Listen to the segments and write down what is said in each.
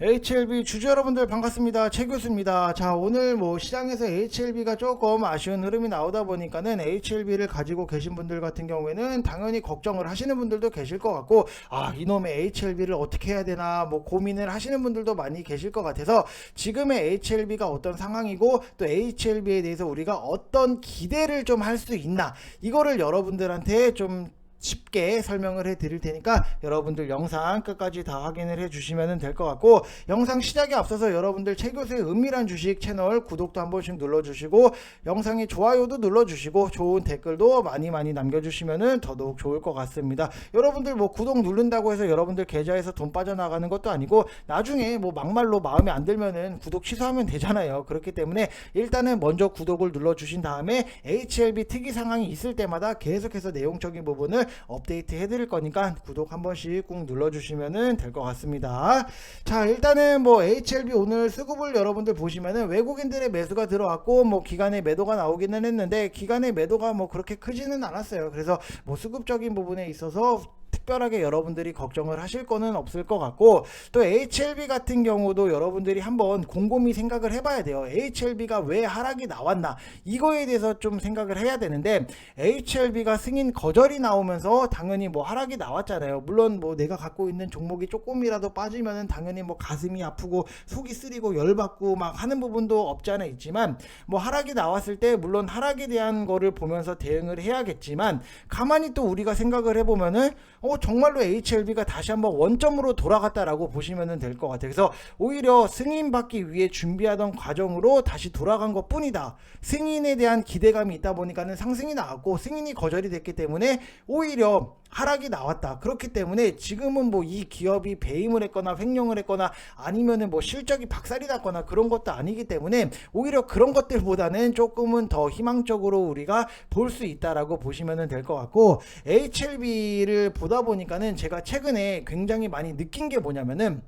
HLB 주주 여러분들 반갑습니다. 최 교수입니다. 자, 오늘 시장에서 HLB가 조금 아쉬운 흐름이 나오다 보니까는 HLB를 가지고 계신 분들 같은 경우에는 당연히 걱정을 하시는 분들도 계실 것 같고, 이놈의 HLB를 어떻게 해야 되나 고민을 하시는 분들도 많이 계실 것 같아서 지금의 HLB가 어떤 상황이고 또 HLB에 대해서 우리가 어떤 기대를 좀 할 수 있나, 이거를 여러분들한테 좀 쉽게 설명을 해 드릴 테니까 여러분들 영상 끝까지 다 확인을 해 주시면 될 것 같고, 영상 시작에 앞서서 여러분들 최 교수의 은밀한 주식 채널 구독도 한 번씩 눌러 주시고, 영상에 좋아요도 눌러 주시고, 좋은 댓글도 많이 남겨주시면 더더욱 좋을 것 같습니다. 여러분들 구독 누른다고 해서 여러분들 계좌에서 돈 빠져나가는 것도 아니고, 나중에 막말로 마음에 안 들면은 구독 취소하면 되잖아요. 그렇기 때문에 일단은 먼저 구독을 눌러 주신 다음에 HLB 특이 상황이 있을 때마다 계속해서 내용적인 부분을 업데이트 해드릴 거니까 구독 한 번씩 꾹 눌러주시면 될 것 같습니다. 자, 일단은 HLB 오늘 수급을 여러분들 보시면은 외국인들의 매수가 들어왔고 기간의 매도가 나오기는 했는데, 기간의 매도가 그렇게 크지는 않았어요. 그래서 수급적인 부분에 있어서 특별하게 여러분들이 걱정을 하실 거는 없을 것 같고, 또 HLB 같은 경우도 여러분들이 한번 곰곰이 생각을 해봐야 돼요. HLB가 왜 하락이 나왔나, 이거에 대해서 좀 생각을 해야 되는데, HLB가 승인 거절이 나오면서 당연히 하락이 나왔잖아요. 물론 내가 갖고 있는 종목이 조금이라도 빠지면은 당연히 가슴이 아프고 속이 쓰리고 열받고 하는 부분도 없지 않아 있지만, 하락이 나왔을 때 물론 하락에 대한 거를 보면서 대응을 해야겠지만, 가만히 또 우리가 생각을 해보면은 정말로 HLB가 다시 한번 원점으로 돌아갔다라고 보시면 될 것 같아요. 그래서 오히려 승인받기 위해 준비하던 과정으로 다시 돌아간 것 뿐이다. 승인에 대한 기대감이 있다 보니까는 상승이 나왔고, 승인이 거절이 됐기 때문에 오히려 하락이 나왔다. 그렇기 때문에 지금은 이 기업이 배임을 했거나 횡령을 했거나 아니면은 실적이 박살이 났거나 그런 것도 아니기 때문에, 오히려 그런 것들보다는 조금은 더 희망적으로 우리가 볼 수 있다라고 보시면 될 것 같고, HLB를 보다 보니까는 제가 최근에 굉장히 많이 느낀 게 뭐냐면은,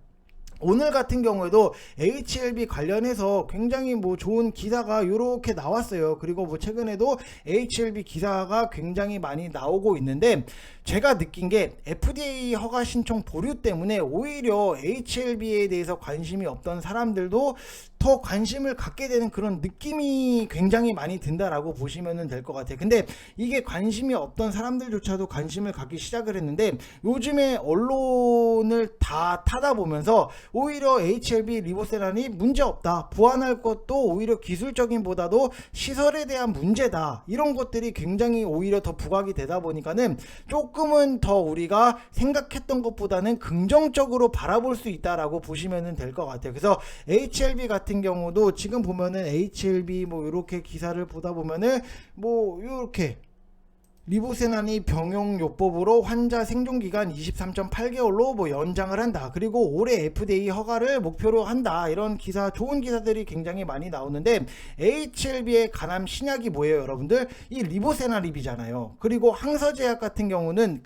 오늘 같은 경우에도 HLB 관련해서 굉장히 좋은 기사가 이렇게 나왔어요. 그리고 최근에도 HLB 기사가 굉장히 많이 나오고 있는데, 제가 느낀 게 FDA 허가 신청 보류 때문에 오히려 HLB에 대해서 관심이 없던 사람들도 더 관심을 갖게 되는 그런 느낌이 굉장히 많이 든다라고 보시면 될 것 같아요. 근데 이게 관심이 없던 사람들조차도 관심을 갖기 시작을 했는데, 요즘에 언론을 다 타다 보면서 오히려 HLB 리보세란이 문제없다, 보완할 것도 오히려 기술적인 보다도 시설에 대한 문제다, 이런 것들이 굉장히 오히려 더 부각이 되다 보니까는 조금은 더 우리가 생각했던 것보다는 긍정적으로 바라볼 수 있다라고 보시면 될 것 같아요. 그래서 HLB 같은 경우도 지금 보면은 HLB 이렇게 기사를 보다 보면은 이렇게 리보세난이 병용요법으로 환자 생존기간 23.8개월로 연장을 한다. 그리고 올해 FDA 허가를 목표로 한다. 이런 기사, 좋은 기사들이 굉장히 많이 나오는데, HLB의 간암 신약이 뭐예요, 여러분들? 이 리보세나립이잖아요. 그리고 항서제약 같은 경우는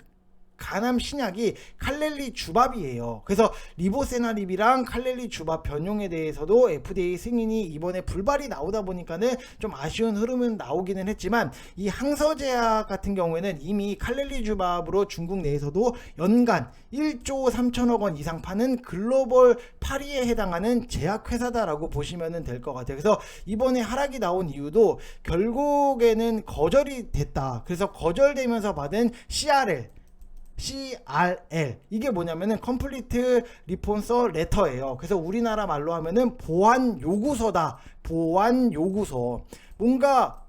간암 신약이 칼렐리 주밥이에요. 그래서 리보세나립이랑 칼렐리 주밥 변용에 대해서도 FDA 승인이 이번에 불발이 나오다 보니까는 좀 아쉬운 흐름은 나오기는 했지만, 이 항서제약 같은 경우에는 이미 칼렐리 주밥으로 중국 내에서도 연간 1조 3천억 원 이상 파는 글로벌 8위에 해당하는 제약회사다라고 보시면 될 것 같아요. 그래서 이번에 하락이 나온 이유도 결국에는 거절이 됐다. 그래서 거절되면서 받은 CRL 이게 뭐냐면은 컴플리트 리폰서 레터예요. 그래서 우리나라 말로 하면은 보완 요구서다. 보완 요구서. 뭔가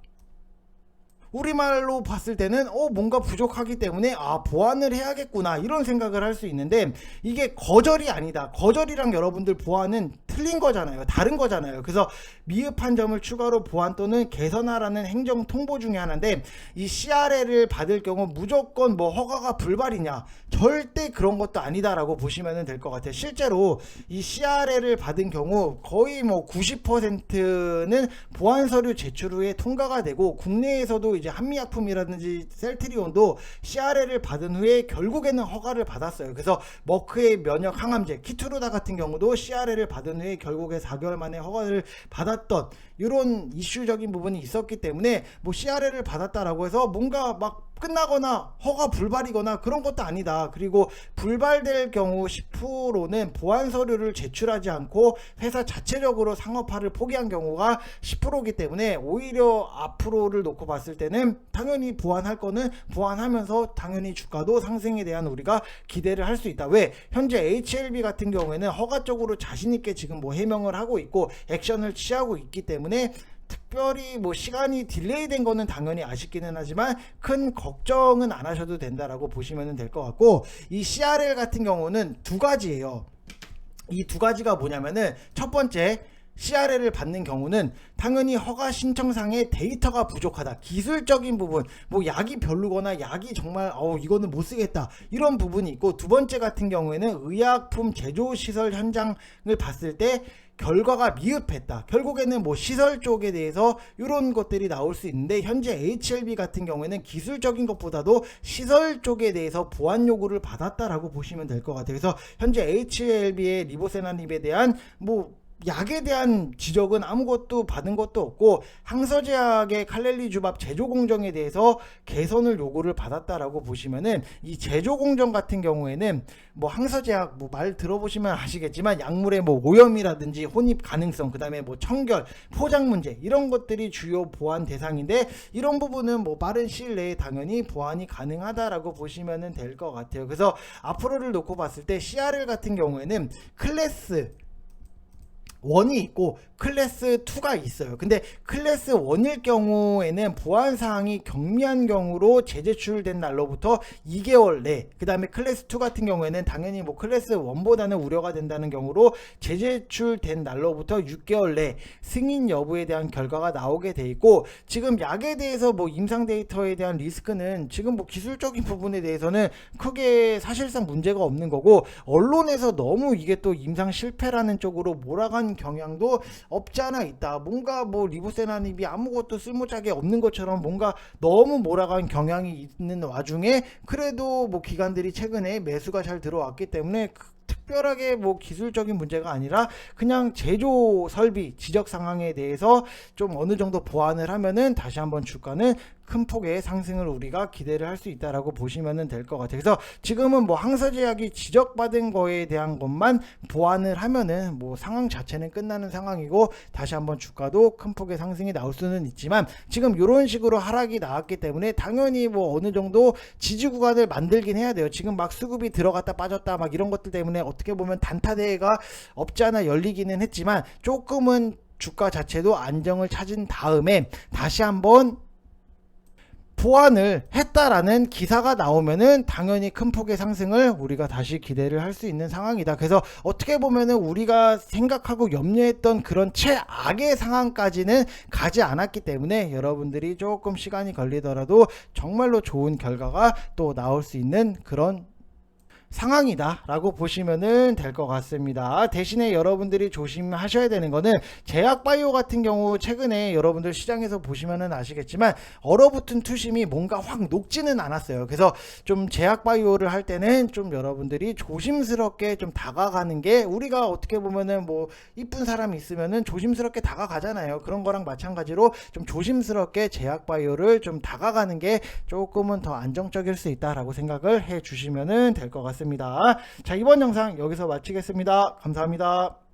우리말로 봤을 때는 뭔가 부족하기 때문에 보완을 해야겠구나, 이런 생각을 할 수 있는데, 이게 거절이 아니다. 거절이랑 여러분들 보완은 틀린 거잖아요. 다른 거잖아요. 그래서 미흡한 점을 추가로 보완 또는 개선하라는 행정 통보 중에 하나인데, 이 CRL을 받을 경우 무조건 허가가 불발이냐, 절대 그런 것도 아니다라고 보시면 될 것 같아요. 실제로 이 CRL을 받은 경우 거의 90%는 보완 서류 제출 후에 통과가 되고, 국내에서도 이제 한미약품이라든지 셀트리온도 CRL을 받은 후에 결국에는 허가를 받았어요. 그래서 머크의 면역 항암제 키투르다 같은 경우도 CRL을 받은 후에 결국에 4개월 만에 허가를 받았던 이런 이슈적인 부분이 있었기 때문에 CRL을 받았다라고 해서 뭔가 끝나거나 허가 불발이거나 그런 것도 아니다. 그리고 불발될 경우 10%는 보완 서류를 제출하지 않고 회사 자체적으로 상업화를 포기한 경우가 10%이기 때문에 오히려 앞으로를 놓고 봤을 때는 당연히 보완할 거는 보완하면서 당연히 주가도 상승에 대한 우리가 기대를 할 수 있다. 왜? 현재 HLB 같은 경우에는 허가 쪽으로 자신 있게 지금 뭐 해명을 하고 있고 액션을 취하고 있기 때문에 특별히 뭐 시간이 딜레이 된 거는 당연히 아쉽기는 하지만 큰 걱정은 안 하셔도 된다라고 보시면 될 것 같고, 이 CRL 같은 경우는 두 가지예요. 이 두 가지가 뭐냐면은 첫 번째, CRL을 받는 경우는 당연히 허가 신청상에 데이터가 부족하다, 기술적인 부분, 뭐 약이 별로거나 약이 정말 이거는 못 쓰겠다 이런 부분이 있고, 두 번째 같은 경우에는 의약품 제조시설 현장을 봤을 때 결과가 미흡했다. 결국에는 뭐 시설 쪽에 대해서 이런 것들이 나올 수 있는데, 현재 HLB 같은 경우에는 기술적인 것보다도 시설 쪽에 대해서 보완 요구를 받았다라고 보시면 될 것 같아요. 그래서 현재 HLB의 리보세나닙에 대한 뭐 약에 대한 지적은 아무것도 받은 것도 없고, 항서제약의 칼렐리 주밥 제조 공정에 대해서 개선을 요구를 받았다라고 보시면은, 이 제조 공정 같은 경우에는 뭐 항서제약 뭐 말 들어보시면 아시겠지만 약물의 뭐 오염이라든지 혼입 가능성, 그 다음에 뭐 청결, 포장 문제 이런 것들이 주요 보완 대상인데, 이런 부분은 뭐 빠른 시일 내에 당연히 보완이 가능하다라고 보시면 될 것 같아요. 그래서 앞으로를 놓고 봤을 때 CRL 같은 경우에는 클래스 1이 있고 클래스 2가 있어요. 근데 클래스 1일 경우에는 보안 사항이 경미한 경우로 재제출된 날로부터 2개월 내, 그 다음에 클래스 2 같은 경우에는 당연히 뭐 클래스 1보다는 우려가 된다는 경우로 재제출된 날로부터 6개월 내 승인 여부에 대한 결과가 나오게 돼 있고, 지금 약에 대해서 뭐 임상 데이터에 대한 리스크는 지금 뭐 기술적인 부분에 대해서는 크게 사실상 문제가 없는 거고, 언론에서 너무 이게 또 임상 실패라는 쪽으로 몰아간 경향도 없지 않아 있다. 뭔가 뭐 리보세나닙이 아무것도 쓸모짝이 없는 것처럼 뭔가 너무 몰아간 경향이 있는 와중에 그래도 뭐 기관들이 최근에 매수가 잘 들어왔기 때문에 특별하게 뭐 기술적인 문제가 아니라 그냥 제조 설비 지적 상황에 대해서 좀 어느 정도 보완을 하면은 다시 한번 주가는 큰 폭의 상승을 우리가 기대를 할 수 있다라고 보시면 될 것 같아요. 그래서 지금은 뭐 항서제약이 지적받은 거에 대한 것만 보완을 하면은 뭐 상황 자체는 끝나는 상황이고, 다시 한번 주가도 큰 폭의 상승이 나올 수는 있지만, 지금 이런 식으로 하락이 나왔기 때문에 당연히 뭐 어느 정도 지지 구간을 만들긴 해야 돼요. 지금 막 수급이 들어갔다 빠졌다 막 이런 것들 때문에 어떻게 보면 단타대회가 없지 않아 열리기는 했지만, 조금은 주가 자체도 안정을 찾은 다음에 다시 한번 보완을 했다라는 기사가 나오면은 당연히 큰 폭의 상승을 우리가 다시 기대를 할 수 있는 상황이다. 그래서 어떻게 보면은 우리가 생각하고 염려했던 그런 최악의 상황까지는 가지 않았기 때문에 여러분들이 조금 시간이 걸리더라도 정말로 좋은 결과가 또 나올 수 있는 그런 상황이다 라고 보시면 될 것 같습니다. 대신에 여러분들이 조심하셔야 되는 거는, 제약바이오 같은 경우 최근에 여러분들 시장에서 보시면 아시겠지만 얼어붙은 투심이 뭔가 확 녹지는 않았어요. 그래서 좀 제약바이오를 할 때는 좀 여러분들이 조심스럽게 좀 다가가는 게, 우리가 어떻게 보면은 뭐 이쁜 사람이 있으면은 조심스럽게 다가가잖아요. 그런 거랑 마찬가지로 좀 조심스럽게 제약바이오를 좀 다가가는 게 조금은 더 안정적일 수 있다라고 생각을 해 주시면 될 것 같습니다. 자, 이번 영상 여기서 마치겠습니다. 감사합니다.